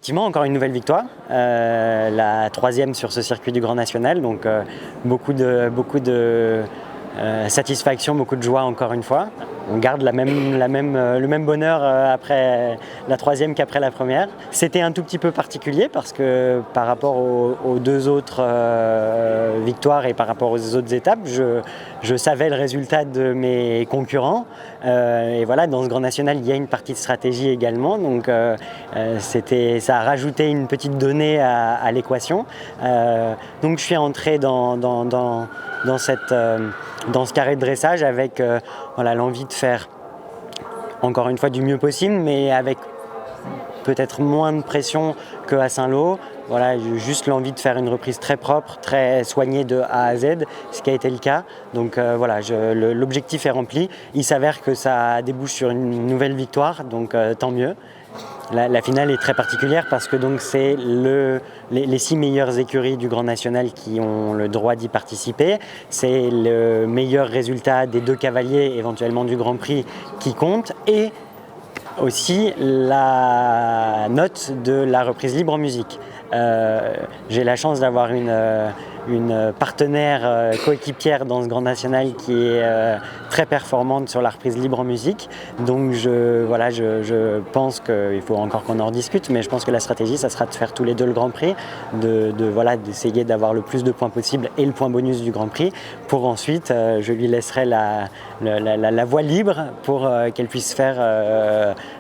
effectivement, encore une nouvelle victoire, la troisième sur ce circuit du Grand National, donc beaucoup de satisfaction, beaucoup de joie encore une fois. On garde le même bonheur après la troisième qu'après la première. C'était un tout petit peu particulier parce que par rapport aux deux autres victoires et par rapport aux autres étapes, je savais le résultat de mes concurrents. Et voilà, dans ce Grand National, il y a une partie de stratégie également. Donc ça a rajouté une petite donnée à l'équation. Donc je suis entré dans ce carré de dressage avec l'envie de faire encore une fois du mieux possible, mais avec peut-être moins de pression qu'à Saint-Lô. Voilà, juste l'envie de faire une reprise très propre, très soignée de A à Z, ce qui a été le cas. Donc l'objectif est rempli. Il s'avère que ça débouche sur une nouvelle victoire, donc tant mieux. La finale est très particulière parce que c'est les 6 meilleures écuries du Grand National qui ont le droit d'y participer. C'est le meilleur résultat des 2 cavaliers éventuellement du Grand Prix qui compte et aussi la note de la reprise libre en musique. J'ai la chance d'avoir une partenaire coéquipière dans ce Grand National qui est très performante sur la reprise libre en musique. Donc je pense qu'il faut encore qu'on en rediscute, mais je pense que la stratégie, ça sera de faire tous les 2 le Grand Prix, d'essayer d'avoir le plus de points possible et le point bonus du Grand Prix, pour ensuite je lui laisserai la voie libre pour qu'elle puisse faire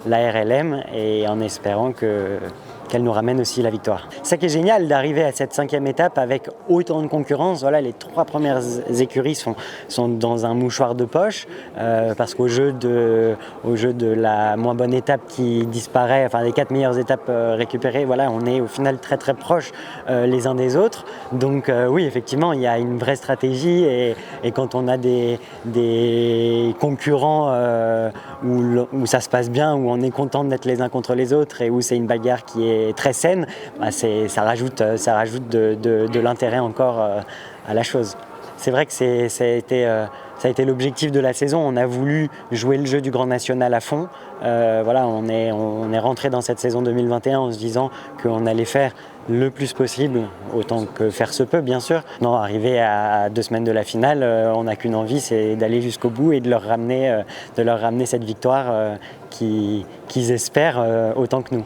la RLM et en espérant qu'elle nous ramène aussi la victoire. C'est ça qui est génial d'arriver à cette 5e étape avec autant de concurrence. Voilà, les 3 premières écuries sont dans un mouchoir de poche parce qu'au jeu de la moins bonne étape qui disparaît, enfin les 4 meilleures étapes récupérées, voilà, on est au final très très proches les uns des autres. Donc oui, effectivement, il y a une vraie stratégie et quand on a des concurrents où ça se passe bien, où on est content d'être les uns contre les autres et où c'est une bagarre qui est très saine, ça rajoute de l'intérêt encore à la chose. C'est vrai que ça a été l'objectif de la saison. On a voulu jouer le jeu du Grand National à fond. On est rentré dans cette saison 2021 en se disant qu'on allait faire le plus possible, autant que faire se peut bien sûr. Non, arrivé à 2 semaines de la finale, on n'a qu'une envie, c'est d'aller jusqu'au bout et de leur ramener cette victoire qu'ils espèrent autant que nous.